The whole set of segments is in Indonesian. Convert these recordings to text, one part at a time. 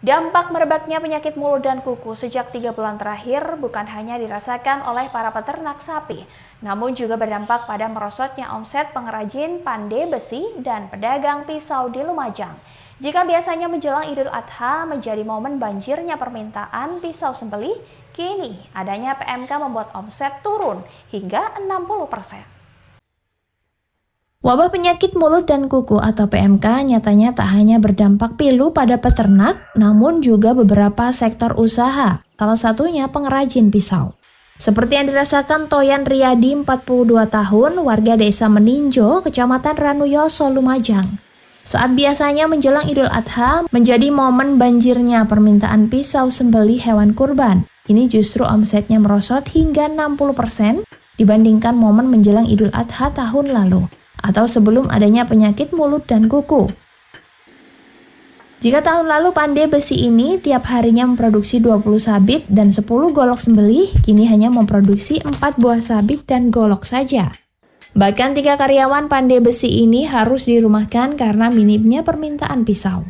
Dampak merebaknya penyakit mulut dan kuku sejak 3 bulan terakhir bukan hanya dirasakan oleh para peternak sapi, namun juga berdampak pada merosotnya omset pengrajin pandai besi dan pedagang pisau di Lumajang. Jika biasanya menjelang Idul Adha menjadi momen banjirnya permintaan pisau sembelih, kini adanya PMK membuat omset turun hingga 60%. Wabah penyakit mulut dan kuku atau PMK nyatanya tak hanya berdampak pilu pada peternak, namun juga beberapa sektor usaha, salah satunya pengrajin pisau. Seperti yang dirasakan Toyan Riyadi, 42 tahun, warga desa Meninjo, Kecamatan Ranuyoso, Lumajang. Saat biasanya menjelang Idul Adha menjadi momen banjirnya permintaan pisau sembelih hewan kurban, ini justru omsetnya merosot hingga 60% dibandingkan momen menjelang Idul Adha tahun lalu, atau sebelum adanya penyakit mulut dan kuku. Jika tahun lalu pandai besi ini tiap harinya memproduksi 20 sabit dan 10 golok sembelih, kini hanya memproduksi 4 buah sabit dan golok saja. Bahkan 3 karyawan pandai besi ini harus dirumahkan karena minimnya permintaan pisau.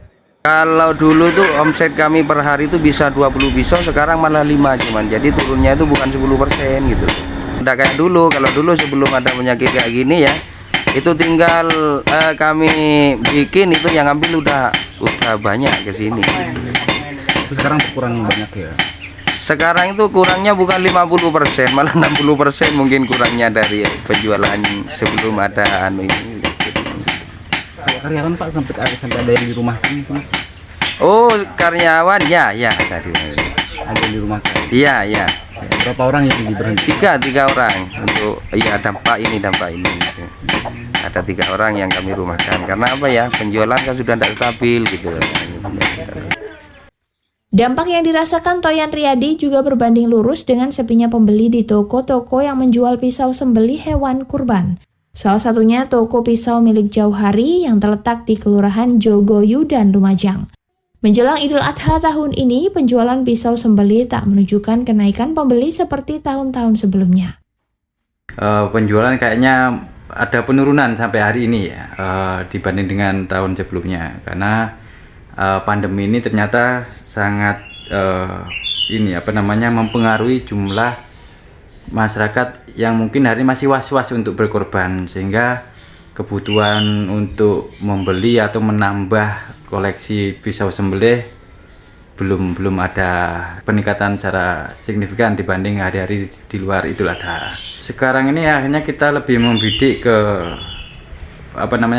Kalau dulu tuh omset kami per hari itu bisa 20 pisau, sekarang malah 5 cuman. Jadi turunnya itu bukan 10% gitu. Udah kayak dulu, kalau dulu sebelum ada penyakit kayak gini ya, itu tinggal kami bikin, itu yang ambil udah banyak ke sini. Sekarang kurang banyak ya. Sekarang itu kurangnya bukan 50%, malah 60% mungkin kurangnya dari penjualan sebelum ada ini. Karyawan Pak sampai ada yang dirumahkan itu Mas? Oh, karyawan ya tadi. Ada yang dirumahkan. Iya. Berapa orang yang diberhenti? Tiga orang untuk dampak ini. Ada 3 orang yang kami rumahkan karena apa ya, penjualan kan sudah tidak stabil gitu. Dampak yang dirasakan Toyan Riyadi juga berbanding lurus dengan sepinya pembeli di toko-toko yang menjual pisau sembelih hewan kurban. Salah satunya toko pisau milik Jauhari yang terletak di Kelurahan Jogoyudan, Lumajang. Menjelang Idul Adha tahun ini, penjualan pisau sembelih tak menunjukkan kenaikan pembeli seperti tahun-tahun sebelumnya. Penjualan kayaknya ada penurunan sampai hari ini ya, dibanding dengan tahun sebelumnya, karena pandemi ini ternyata sangat mempengaruhi jumlah masyarakat yang mungkin hari masih was-was untuk berkorban, sehingga kebutuhan untuk membeli atau menambah koleksi pisau sembelih belum ada peningkatan secara signifikan dibanding hari-hari di luar Idul Adha. Sekarang ini akhirnya kita lebih membidik ke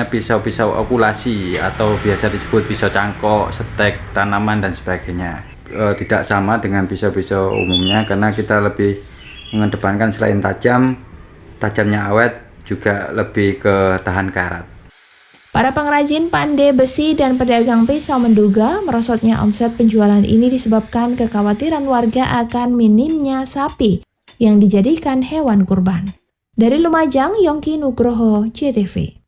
pisau-pisau okulasi atau biasa disebut pisau cangkok, setek tanaman dan sebagainya. Tidak sama dengan pisau-pisau umumnya karena kita lebih mengedepankan selain tajamnya awet, juga lebih ke tahan karat. Para pengrajin pandai besi dan pedagang pisau menduga merosotnya omset penjualan ini disebabkan kekhawatiran warga akan minimnya sapi yang dijadikan hewan kurban. Dari Lumajang, Yongki Nugroho, JTV.